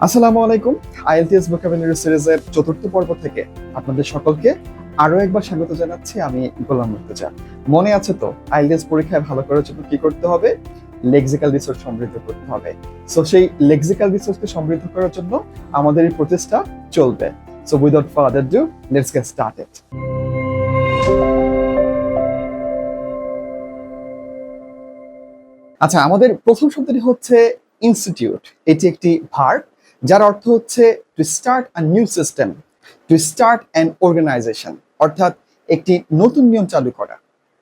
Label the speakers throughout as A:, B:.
A: আসসালামু আলাইকুম। IELTS vocabulary সিরিজের চতুর্থ পর্ব থেকে আপনাদের সকলকে আরো একবার স্বাগত জানাচ্ছি। আমি গোলাম মুর্তজা। মনে আছে তো আইএলটিএস পরীক্ষায় ভালো করার জন্য কি করতে হবে? লেক্সিক্যাল রিসোর্স সমৃদ্ধ করতে হবে। সো সেই লেক্সিক্যাল রিসোর্সকে সমৃদ্ধ করার জন্য আমাদের এই প্রচেষ্টা চলবে। So without further do, let's get started. আচ্ছা, আমাদের প্রথম শব্দটি হচ্ছে ইনস্টিটিউট। এটি একটি ভার্ব যার অর্থ হচ্ছে to start a new system, to start an organization, অর্থাৎ একটি নতুন নিয়ম চালু করা,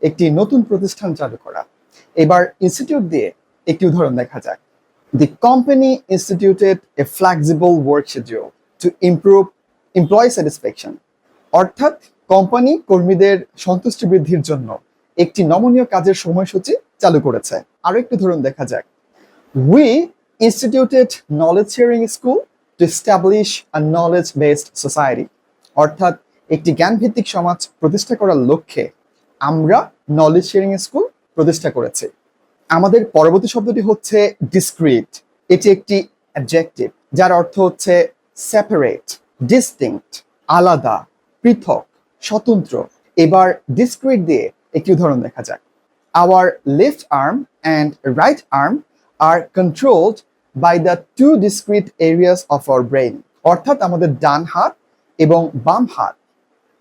A: একটি নতুন প্রতিষ্ঠান চালু করা। এবার ইনস্টিটিউট দিয়ে একটি উদাহরণ দেখা যাক। The company instituted A flexible work schedule to improve employee satisfaction, অর্থাৎ কোম্পানি কর্মীদের সন্তুষ্টি বৃদ্ধির জন্য একটি নমনীয় কাজের সময়সূচি চালু করেছে। আরো একটু ধরুন দেখা যাক। We instituted knowledge sharing school to establish a knowledge based society, অর্থাৎ একটি জ্ঞানভিত্তিক সমাজ প্রতিষ্ঠা করার লক্ষ্যে আমরা নলেজ শেয়ারিং স্কুল প্রতিষ্ঠা করেছি। আমাদের পরবর্তী শব্দটি হচ্ছে ডিসক্রিট। এটি একটি অ্যাডজেক্টিভ যার অর্থ হচ্ছে সেপারেট, ডিস্টিংক্ট, আলাদা, পৃথক, স্বতন্ত্র। এবার ডিসক্রিট দিয়ে একটি উদাহরণ দেখা যাক। Our left arm and right arm are controlled by the two discrete areas of our brain, অর্থাৎ আমাদের ডান হাত এবং বাম হাত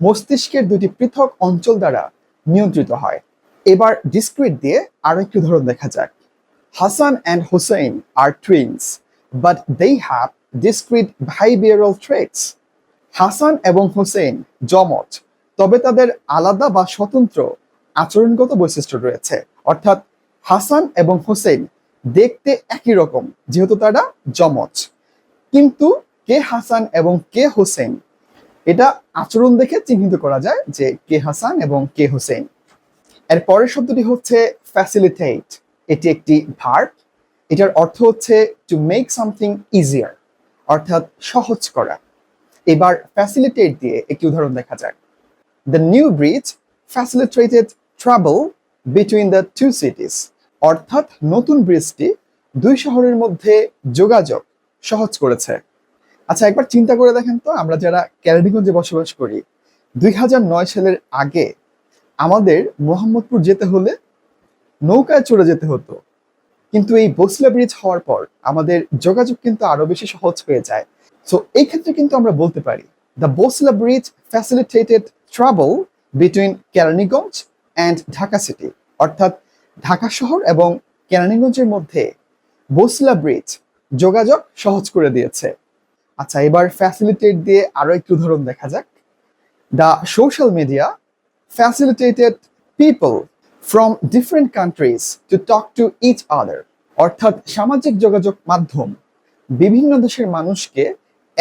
A: মস্তিষ্কের দুটি পৃথক অঞ্চল দ্বারা নিয়ন্ত্রিত হয়। এবার ডিসক্রিট দিয়ে আরো একটি উদাহরণ দেখা যাক। Hassan and Hussein are twins, but they have discrete behavioral traits. Hasan এবং হোসেন যমজ, তবে তাদের আলাদা বা স্বতন্ত্র আচরণগত বৈশিষ্ট্য রয়েছে। অর্থাৎ হাসান এবং হোসেন দেখতে একই রকম যেহেতু তারা যমজ, কিন্তু কে হাসান এবং কে হোসেন এটা আচরণ দেখে চিহ্নিত করা যায় যে কে হাসান এবং কে হোসেন। এর পরের শব্দটি হচ্ছে ফ্যাসিলিটেট। এটি একটি ভার্ব। এটার অর্থ হচ্ছে টু মেক সামথিং ইজিয়ার, অর্থাৎ সহজ করা। এবার ফ্যাসিলিটেট দিয়ে একটি উদাহরণ দেখা যাক। The new bridge facilitated travel between the two cities, অর্থাৎ নতুন ব্রিজটি দুই শহরের মধ্যে যোগাযোগ সহজ করেছে। আচ্ছা, একবার চিন্তা করে দেখেন তো, আমরা যারা কেরানীগঞ্জে বসবাস করি 2009 সালের আগে আমাদের মোহাম্মদপুর যেতে হলে নৌকায় চড়ে যেতে হতো, কিন্তু এই বসিলা ব্রিজ হওয়ার পর আমাদের যোগাযোগ কিন্তু আরো বেশি সহজ হয়ে যায়। সো এই ক্ষেত্রে কিন্তু আমরা বলতে পারি the Basila bridge facilitated travel between Keraniganj and Dhaka city, অর্থাৎ ঢাকা শহর এবং কেরানীগঞ্জের মধ্যে বসিলা ব্রিজ যোগাযোগ সহজ করে দিয়েছে। আচ্ছা, এবার ফ্যাসিলিটেট দিয়ে আরো একটু উদাহরণ দেখা যাক। The social media facilitated people from different countries to talk to each other, অর্থাৎ সামাজিক যোগাযোগ মাধ্যম বিভিন্ন দেশের মানুষকে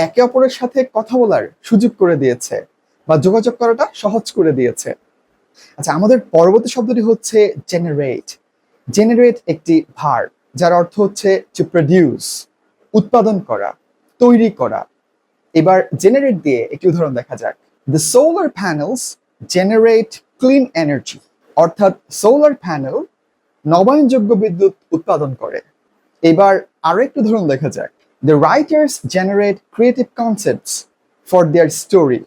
A: একে অপরের সাথে কথা বলার সুযোগ করে দিয়েছে বা যোগাযোগ করাটা সহজ করে দিয়েছে। আচ্ছা, আমাদের পরবর্তী শব্দটি হচ্ছে জেনারেট। জেনারেট একটি ভার্ব যার অর্থ হচ্ছে টু প্রডিউস, উৎপাদন করা, তৈরি করা। এবার জেনারেট দিয়ে একটি উদাহরণ দেখা যাক। The solar panels generate clean energy, অর্থাৎ সোলার প্যানেল নবায়নযোগ্য বিদ্যুৎ উৎপাদন করে। এবার আরো একটি উদাহরণ দেখা যাক। The writers generate creative concepts for their story,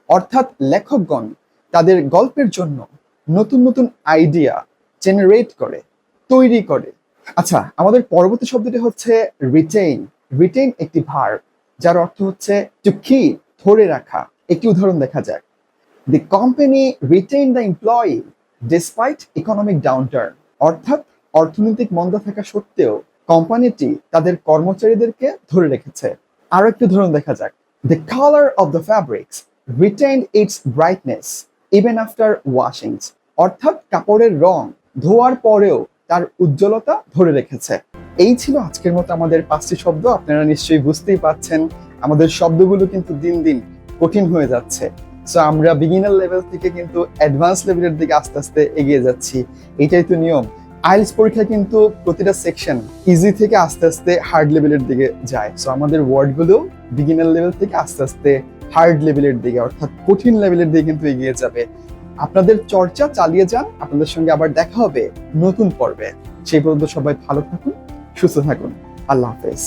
A: অর্থাৎ লেখকগণ তাদের গল্পের জন্য নতুন নতুন আইডিয়া জেনারেট করে, তৈরি করে। আচ্ছা, আমাদের পরবর্তী শব্দটি হচ্ছে রিটেইন। রিটেইন একটি ভার্ব যার অর্থ হচ্ছে টু কিপ, ধরে রাখা। একটি উদাহরণ দেখা যাক। The company retain the employee despite economic downturn, অর্থাৎ অর্থনৈতিক মন্দা থাকা সত্ত্বেও কোম্পানিটি তাদের কর্মচারীদেরকে ধরে রেখেছে। আরো একটি উদাহরণ দেখা যাক। The colour of the fabrics retained its brightness even after washings, অর্থাৎ কাপড়ের রং ধোয়ার পরেও তার উজ্জ্বলতা ধরে রেখেছে। এই ছিল আজকের মতো আমাদের 5টি শব্দ। আপনারা নিশ্চয়ই বুঝতেই পারছেন আমাদের শব্দগুলো কিন্তু দিন দিন কঠিন হয়ে যাচ্ছে। সো আমরা বিগিনার লেভেল থেকে কিন্তু অ্যাডভান্স লেভেলের দিকে আস্তে আস্তে এগিয়ে যাচ্ছি। এটাই তো নিয়ম। আইএলটিএস পরীক্ষা কিন্তু প্রতিটা সেকশন ইজি থেকে আস্তে আস্তে হার্ড লেভেলের দিকে যায়। সো আমাদের ওয়ার্ডগুলো বিগিনার লেভেল থেকে আস্তে আস্তে হার্ড লেভেলের দিকে, অর্থাৎ কঠিন লেভেলের দিকে কিন্তু এগিয়ে যাবে। আপনাদের চর্চা চালিয়ে যান। আপনাদের সঙ্গে আবার দেখা হবে নতুন পর্বে। সেই পর্যন্ত সবাই ভালো থাকুন, সুস্থ থাকুন। আল্লাহ হাফেজ।